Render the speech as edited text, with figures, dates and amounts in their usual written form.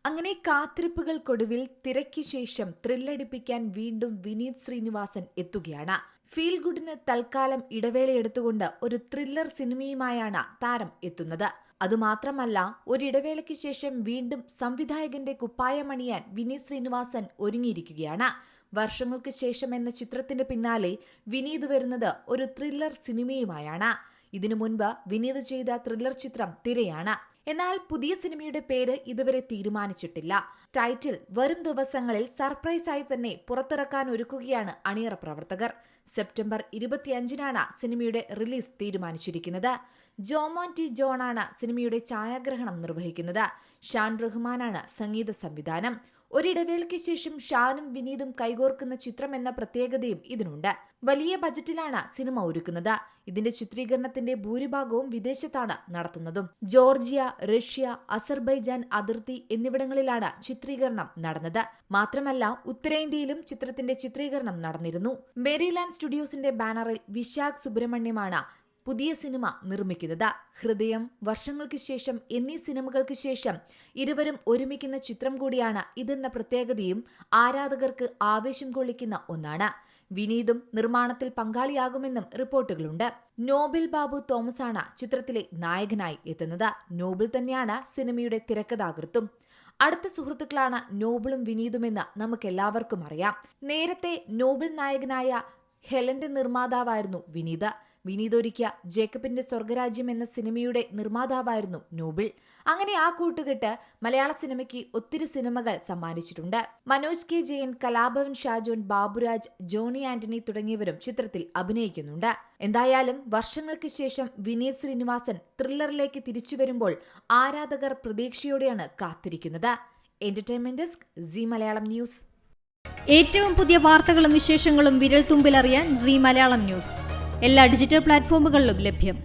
അങ്ങനെ കാത്തിരിപ്പുകൾക്കൊടുവിൽ തിരക്ക് ശേഷം ത്രില്ലടിപ്പിക്കാൻ വീണ്ടും വിനീത് ശ്രീനിവാസൻ എത്തുകയാണ്. ഫീൽ ഗുഡിന് തൽക്കാലം ഇടവേളയെടുത്തുകൊണ്ട് ഒരു ത്രില്ലർ സിനിമയുമായാണ് താരം എത്തുന്നത്. അതുമാത്രമല്ല, ഒരിടവേളയ്ക്ക് ശേഷം വീണ്ടും സംവിധായകന്റെ കുപ്പായമണിയാൻ വിനീത് ശ്രീനിവാസൻ ഒരുങ്ങിയിരിക്കുകയാണ്. വർഷങ്ങൾക്ക് ശേഷം എന്ന ചിത്രത്തിന്റെ പിന്നാലെ വിനീത് വരുന്നത് ഒരു ത്രില്ലർ സിനിമയുമായാണ്. ഇതിനു മുൻപ് വിനീത് ചെയ്ത ത്രില്ലർ ചിത്രം തിരയാണ്. എന്നാൽ പുതിയ സിനിമയുടെ പേര് ഇതുവരെ തീരുമാനിച്ചിട്ടില്ല. ടൈറ്റിൽ വരും ദിവസങ്ങളിൽ സർപ്രൈസായി തന്നെ പുറത്തിറക്കാൻ ഒരുക്കുകയാണ് അണിയറ പ്രവർത്തകർ. സെപ്റ്റംബർ 25-നാണ് സിനിമയുടെ റിലീസ് തീരുമാനിച്ചിരിക്കുന്നത്. ജോമോൻ ടി ജോണാണ് സിനിമയുടെ ഛായാഗ്രഹണം നിർവഹിക്കുന്നത്. ഷാൻ റഹ്മാനാണ് സംഗീത സംവിധാനം. ഒരിടവേളയ്ക്ക് ശേഷം ഷാനും വിനീതും കൈകോർക്കുന്ന ചിത്രം എന്ന പ്രത്യേകതയും ഇതിനുണ്ട്. വലിയ ബജറ്റിലാണ് സിനിമ ഒരുക്കുന്നത്. ഇതിന്റെ ചിത്രീകരണത്തിന്റെ ഭൂരിഭാഗവും വിദേശത്താണ് നടത്തുന്നതും. ജോർജിയ, റഷ്യ, അസർബൈജാൻ അതിർത്തി എന്നിവിടങ്ങളിലാണ് ചിത്രീകരണം നടന്നത്. മാത്രമല്ല, ഉത്തരേന്ത്യയിലും ചിത്രത്തിന്റെ ചിത്രീകരണം നടന്നിരുന്നു. മേരിലാൻഡ് സ്റ്റുഡിയോസിന്റെ ബാനറിൽ വിശാഖ് സുബ്രഹ്മണ്യമാണ് പുതിയ സിനിമ നിർമ്മിക്കുന്നത്. ഹൃദയം, വർഷങ്ങൾക്ക് ശേഷം എന്നീ സിനിമകൾക്ക് ശേഷം ഇരുവരും ഒരുമിക്കുന്ന ചിത്രം കൂടിയാണ് ഇതെന്ന പ്രത്യേകതയും ആരാധകർക്ക് ആവേശം കൊള്ളിക്കുന്ന ഒന്നാണ്. വിനീതും നിർമ്മാണത്തിൽ പങ്കാളിയാകുമെന്നും റിപ്പോർട്ടുകളുണ്ട്. നോബിൾ ബാബു തോമസാണ് ചിത്രത്തിലെ നായകനായി എത്തുന്നത്. നോബിൾ തന്നെയാണ് സിനിമയുടെ തിരക്കഥാകൃത്തും. അടുത്ത സുഹൃത്തുക്കളാണ് നോബിളും വിനീതുമെന്ന് നമുക്കെല്ലാവർക്കും അറിയാം. നേരത്തെ നോബിൾ നായകനായ ഹെലന്റെ നിർമ്മാതാവായിരുന്നു വിനീത്. വിനീത് ഒരുക്കിയ ജേക്കബിന്റെ സ്വർഗരാജ്യം എന്ന സിനിമയുടെ നിർമ്മാതാവായിരുന്നു നോബിൾ. അങ്ങനെ ആ കൂട്ടുകെട്ട് മലയാള സിനിമയ്ക്ക് ഒത്തിരി സിനിമകൾ സമ്മാനിച്ചിട്ടുണ്ട്. മനോജ് കെ ജയൻ, കലാഭവൻ ഷാജോൻ, ബാബുരാജ്, ജോണി ആന്റണി തുടങ്ങിയവരും ചിത്രത്തിൽ അഭിനയിക്കുന്നുണ്ട്. എന്തായാലും വർഷങ്ങൾക്ക് ശേഷം വിനീത് ശ്രീനിവാസൻ ത്രില്ലറിലേക്ക് തിരിച്ചു വരുമ്പോൾ ആരാധകർ പ്രതീക്ഷയോടെയാണ് കാത്തിരിക്കുന്നത്. Entertainment desk, Zee Malayalam news. ഏറ്റവും പുതിയ വാർത്തകളും വിശേഷങ്ങളും വിരൽ തുമ്പിലറിയാൻ സീ മലയാളം ന്യൂസ് എല്ലാ ഡിജിറ്റൽ പ്ലാറ്റ്ഫോമുകളിലും ലഭ്യം.